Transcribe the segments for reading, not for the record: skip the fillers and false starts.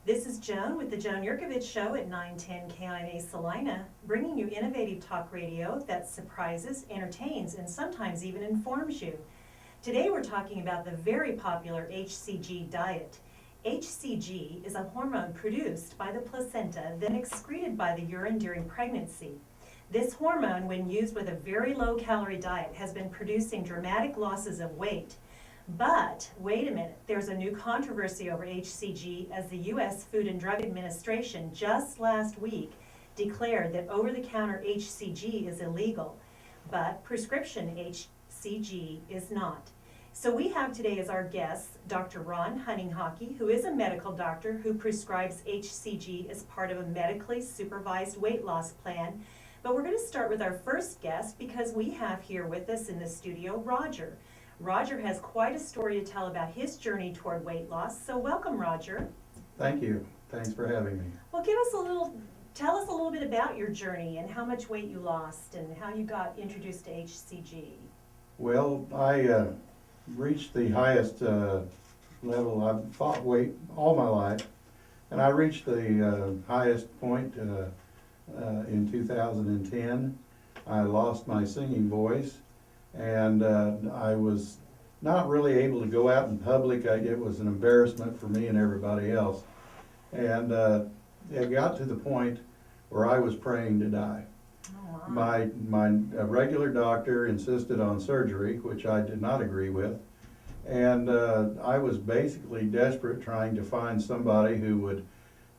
This is Joan with the Joan Jerkovich Show at 910 KINA Salina, bringing you innovative talk radio that surprises, entertains, and sometimes even informs you. Today we're talking about the very popular HCG diet. HCG is a hormone produced by the placenta, then excreted by the urine during pregnancy. This hormone, when used with a very low-calorie diet, has been producing dramatic losses of weight. But, wait a minute, there's a new controversy over HCG as the U.S. Food and Drug Administration just last week declared that over-the-counter HCG is illegal, but prescription HCG is not. So we have today as our guest Dr. Ron Hunninghake, who is a medical doctor who prescribes HCG as part of a medically supervised weight loss plan. But we're going to start with our first guest because we have here with us in the studio Roger. Roger has quite a story to tell about his journey toward weight loss, so welcome, Roger. Thank you. Thanks for having me. Well, tell us a little bit about your journey and how much weight you lost and how you got introduced to HCG. Well, I reached the highest level. I've fought weight all my life, and I reached the highest point in 2010. I lost my singing voice. And I was not really able to go out in public. It was an embarrassment for me and everybody else. And it got to the point where I was praying to die. Oh, wow. My regular doctor insisted on surgery, which I did not agree with. And I was basically desperate trying to find somebody who would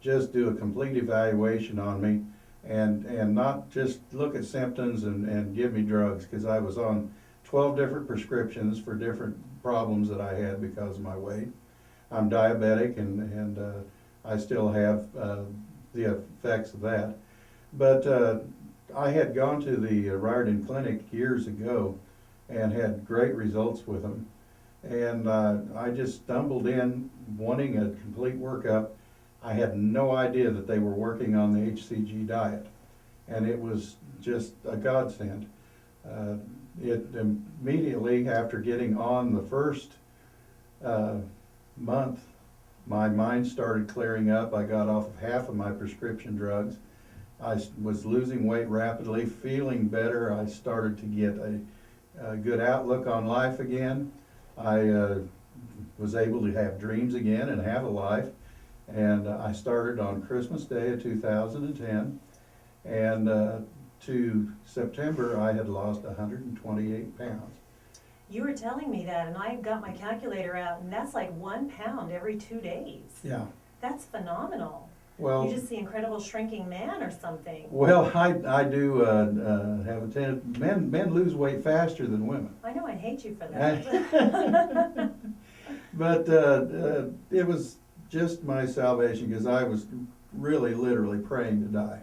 just do a complete evaluation on me and not just look at symptoms and give me drugs, because I was on 12 different prescriptions for different problems that I had because of my weight. I'm diabetic and I still have the effects of that. But I had gone to the Riordan Clinic years ago and had great results with them. And I just stumbled in wanting a complete workup. I had no idea that they were working on the HCG diet. And it was just a godsend. It immediately after getting on the first month, my mind started clearing up. I got off of half of my prescription drugs. I was losing weight rapidly, feeling better. I started to get a good outlook on life again. I was able to have dreams again and have a life. And I started on Christmas Day of 2010. And to September, I had lost 128 pounds. You were telling me that, and I got my calculator out, and that's like 1 pound every 2 days. Yeah. That's phenomenal. Well, You're just the incredible shrinking man or something. well, I do have a tendency. Men lose weight faster than women. I know, I hate you for that. But it was just my salvation, because I was really, literally praying to die.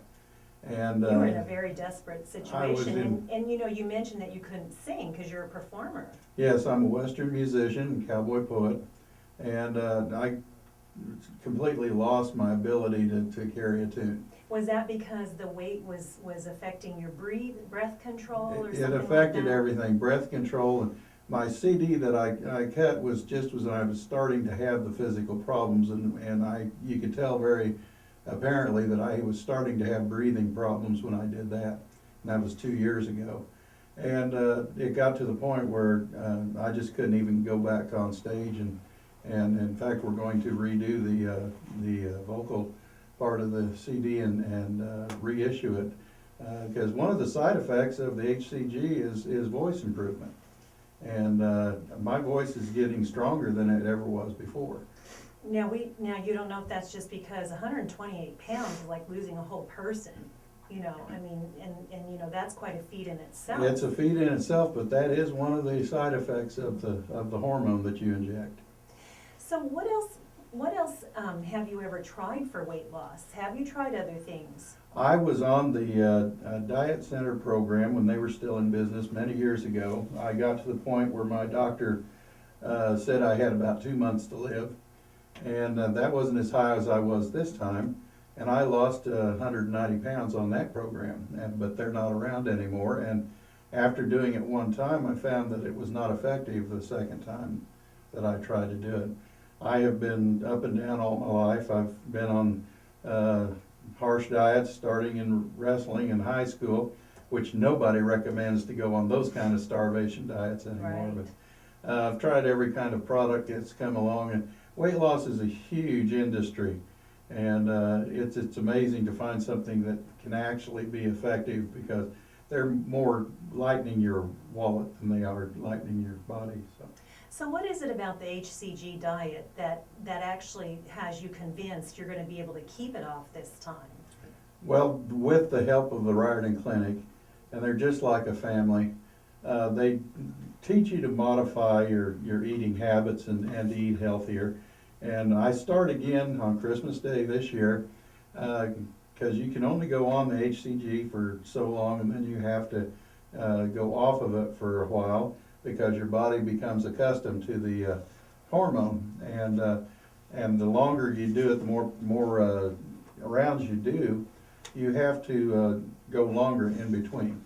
And you were in a very desperate situation, in, and you know, you mentioned that you couldn't sing because you're a performer. Yes, I'm a Western musician and cowboy poet, and I completely lost my ability to carry a tune. Was that because the weight was affecting your breath control or something It affected like that? everything, breath control. And my CD that I cut was just when I was starting to have the physical problems, and you could tell very apparently that I was starting to have breathing problems when I did that. And that was 2 years ago. And it got to the point where I just couldn't even go back on stage. And in fact, we're going to redo the vocal part of the CD and reissue it. Because one of the side effects of the HCG is voice improvement. And my voice is getting stronger than it ever was before. Now you don't know if that's just because 128 pounds is like losing a whole person, you know, I mean, and you know, that's quite a feat in itself. It's a feat in itself, but that is one of the side effects of the hormone that you inject. So what else have you ever tried for weight loss? Have you tried other things? I was on the Diet Center program when they were still in business many years ago. I got to the point where my doctor said I had about 2 months to live. And that wasn't as high as I was this time, and I lost 190 pounds on that program, but they're not around anymore. And after doing it one time, I found that it was not effective the second time that I tried to do it. I have been up and down all my life. I've been on harsh diets starting in wrestling in high school, which nobody recommends to go on those kind of starvation diets anymore. Right. But I've tried every kind of product that's come along, and weight loss is a huge industry. And it's amazing to find something that can actually be effective, because they're more lightening your wallet than they are lightening your body. So what is it about the HCG diet that actually has you convinced you're going to be able to keep it off this time? Well, with the help of the Raritan Clinic, and they're just like a family, they teach you to modify your eating habits and to eat healthier. And I start again on Christmas Day this year, because you can only go on the HCG for so long, and then you have to go off of it for a while, because your body becomes accustomed to the hormone. And the longer you do it, the more rounds you do, you have to go longer in between.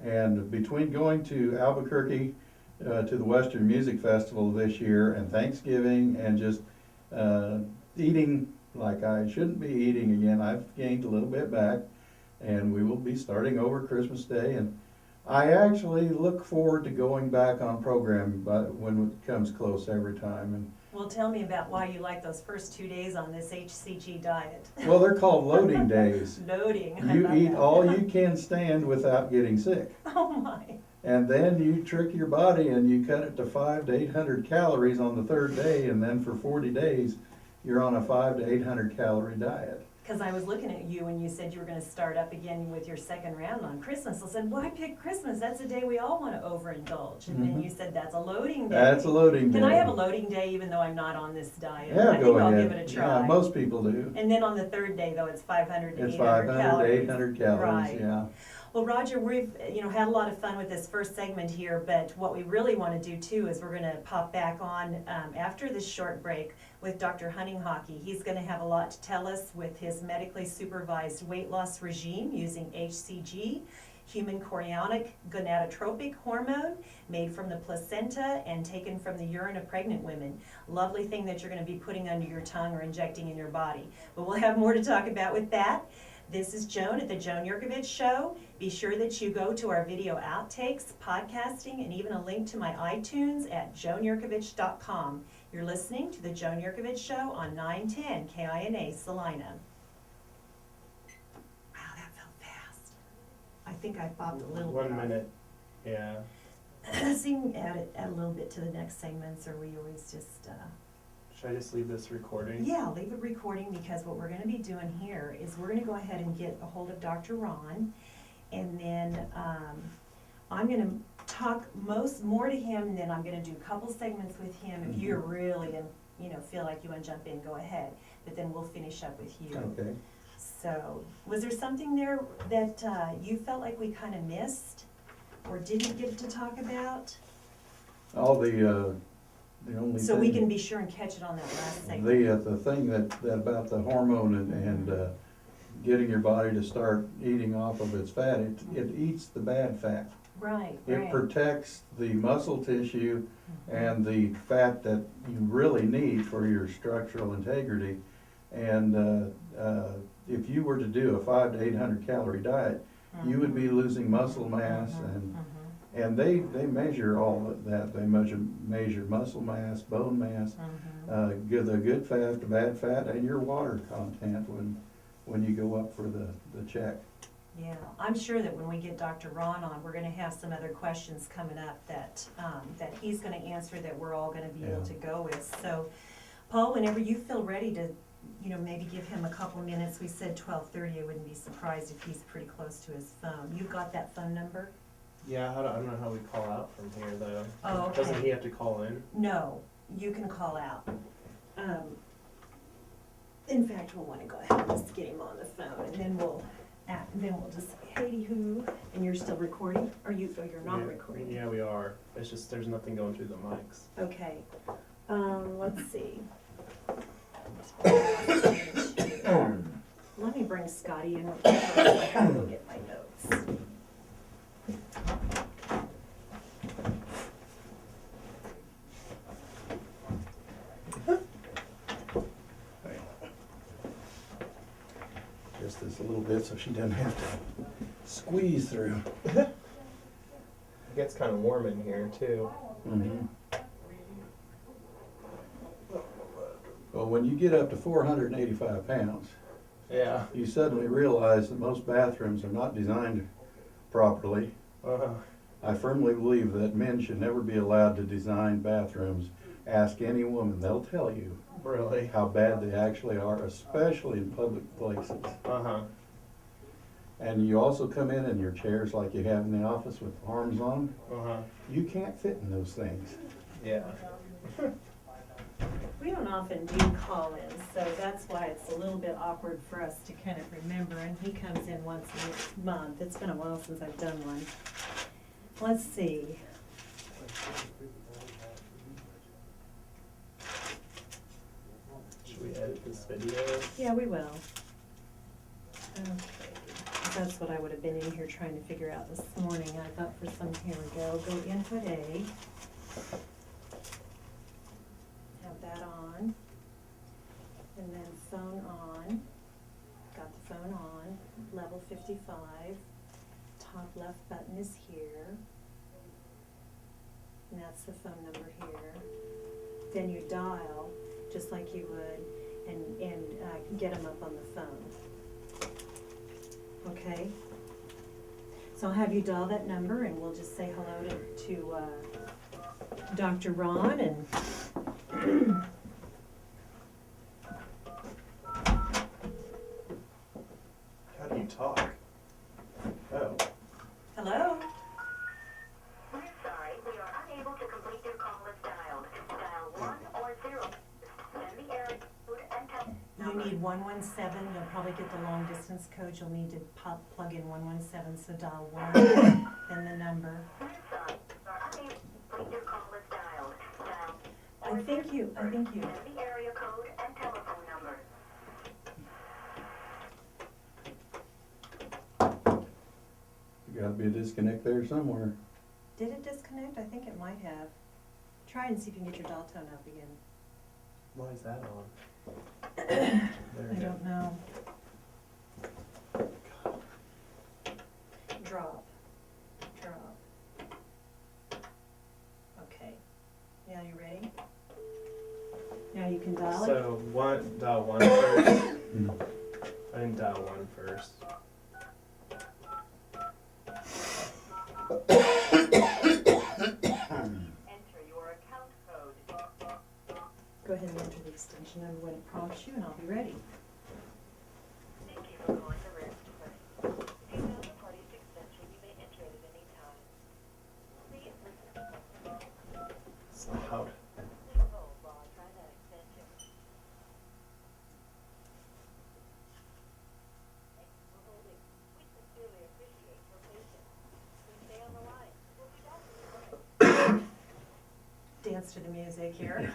And between going to Albuquerque to the Western Music Festival this year, and Thanksgiving, and just eating like I shouldn't be eating again, I've gained a little bit back, and we will be starting over Christmas Day. And I actually look forward to going back on program, but when it comes close every time. And Well, tell me about why you like those first 2 days on this HCG diet. well, they're called loading days. Loading. I You love eat that. all you can stand without getting sick. Oh my. And then you trick your body and you cut it to 500 to 800 calories on the third day, and then for 40 days, you're on a 500 to 800 calorie diet. Because I was looking at you when you said you were going to start up again with your second round on Christmas. I said, why pick Christmas? That's a day we all want to overindulge. And then you said that's a loading day. That's a loading day. Can I have a loading day even though I'm not on this diet? Yeah, I go think ahead. I'll give it a try. Yeah, most people do. And then on the third day though, it's 500 to It's 800 500 calories. to 800 calories, Right. yeah. Well, Roger, we've had a lot of fun with this first segment here, but what we really want to do too is we're going to pop back on after this short break with Dr. Hunninghake. He's going to have a lot to tell us with his medically supervised weight loss regime using HCG, human chorionic gonadotropic hormone, made from the placenta and taken from the urine of pregnant women. Lovely thing that you're going to be putting under your tongue or injecting in your body. But we'll have more to talk about with that. This is Joan at the Joan Jerkovich Show. Be sure that you go to our video outtakes, podcasting, and even a link to my iTunes at joanjerkovich.com. You're listening to the Joan Jerkovich Show on 910 KINA Salina. Wow, that felt fast. I think I popped a little bit. 1 minute, yeah. So you can add a little bit to the next segments, or we always just... Should I just leave this recording? Yeah, leave it recording, because what we're going to be doing here is we're going to go ahead and get a hold of Dr. Ron, and then I'm going to talk more to him, and then I'm going to do a couple segments with him. If you're really, feel like you want to jump in, go ahead. But then we'll finish up with you. Okay. So, was there something there that you felt like we kind of missed or didn't get to talk about? All the only So thing, we can be sure and catch it on that last segment. the thing that about the hormone and getting your body to start eating off of its fat, it eats the bad fat. Right, It right. protects the muscle tissue and the fat that you really need for your structural integrity. And if you were to do a 500 to 800 calorie diet, you would be losing muscle mass, and they measure all of that. They measure muscle mass, bone mass, the good fat, the bad fat, and your water content when you go up for the check. Yeah, I'm sure that when we get Dr. Ron on, we're gonna have some other questions coming up that he's gonna answer that we're all gonna be able to go with. So, Paul, whenever you feel ready to, maybe give him a couple minutes, we said 12:30, I wouldn't be surprised if he's pretty close to his phone. You've got that phone number? Yeah, I don't know how we call out from here, though. Oh, okay. Doesn't he have to call in? No, you can call out. In fact, we'll wanna go ahead and just get him on the phone, and then we'll just say, hey, who, and you're still recording? Or you're not recording? Yeah, we are. It's just there's nothing going through the mics. Okay, let's see. Let me bring Scotty in real quick, so I can go get my notes. adjust this a little bit so she doesn't have to squeeze through. It gets kind of warm in here too. Mm-hmm. Well, when you get up to 485 pounds, Yeah. you suddenly realize that most bathrooms are not designed properly. I firmly believe that men should never be allowed to design bathrooms. Ask any woman, they'll tell you Really? how bad they actually are, especially in public places. And you also come in your chairs like you have in the office with arms on. You can't fit in those things. Yeah. We don't often do call-ins, so that's why it's a little bit awkward for us to kind of remember, and he comes in once a month. It's been a while since I've done one. Let's see. Should we edit this video? Yeah, we will. Okay. That's what I would have been in here trying to figure out this morning. I thought for some, here we go, input A. Have that on. And then phone on. Got the phone on. Level 55. Top left button is here. And that's the phone number here. Then you dial, just like you would, and get them up on the phone. Okay? So I'll have you dial that number, and we'll just say hello to Dr. Ron, and How do you talk? Oh. hello? We're sorry, we are unable to complete your call as dialed. Dial 1 or 0. Send the area code and tell You need 117. You'll probably get the long distance code. You'll need to plug in 117, so dial 1, then the number. We're sorry, we are unable to complete your call as dialed. Dial I think you. Send the area code and telephone number. There gotta be a disconnect there somewhere. Did it disconnect? I think it might have. Try and see if you can get your dial tone up again. Why is that on? I don't know. Drop. Okay. Now you ready? Now you can dial it. So dial 1 first. I didn't dial 1 first. Enter your account code. Go ahead and enter the extension number when it prompts you, and I'll be ready. Thank you for calling the register. If you know the party's extension, you may enter it at any time. Please listen. It's loud. Please hold while I try that extension. Thank you for holding. We sincerely appreciate your patience. Please stay on the line. We'll be back in a moment. Dance to the music here.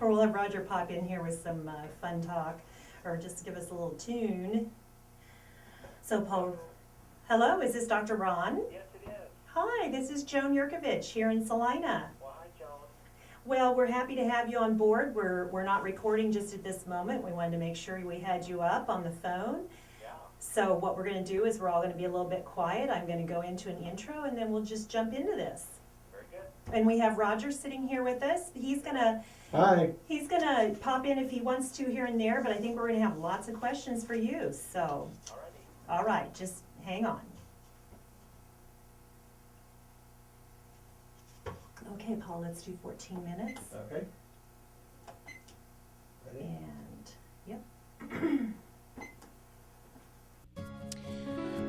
Or we'll have Roger pop in here with some fun talk, or just give us a little tune. So Paul, hello, is this Dr. Ron? Yes, it is. Hi, this is Joan Jerkovich here in Salina. Well, hi, Joan. Well, we're happy to have you on board. We're not recording just at this moment. We wanted to make sure we had you up on the phone. Yeah. So what we're going to do is we're all going to be a little bit quiet. I'm going to go into an intro, and then we'll just jump into this. Very good. And we have Roger sitting here with us. He's gonna pop in if he wants to here and there, but I think we're gonna have lots of questions for you. So, Alrighty. all right, just hang on. Okay, Paul, let's do 14 minutes. Okay. Ready? And, yep.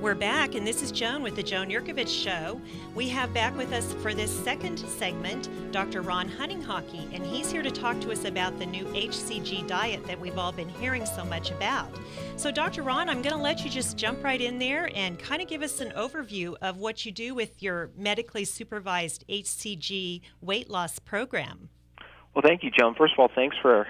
We're back, and this is Joan with the Joan Jerkovich Show. We have back with us for this second segment Dr. Ron Hunninghake, and he's here to talk to us about the new HCG diet that we've all been hearing so much about. So, Dr. Ron, I'm going to let you just jump right in there and kind of give us an overview of what you do with your medically supervised HCG weight loss program. Well, thank you, Joan. First of all, thanks for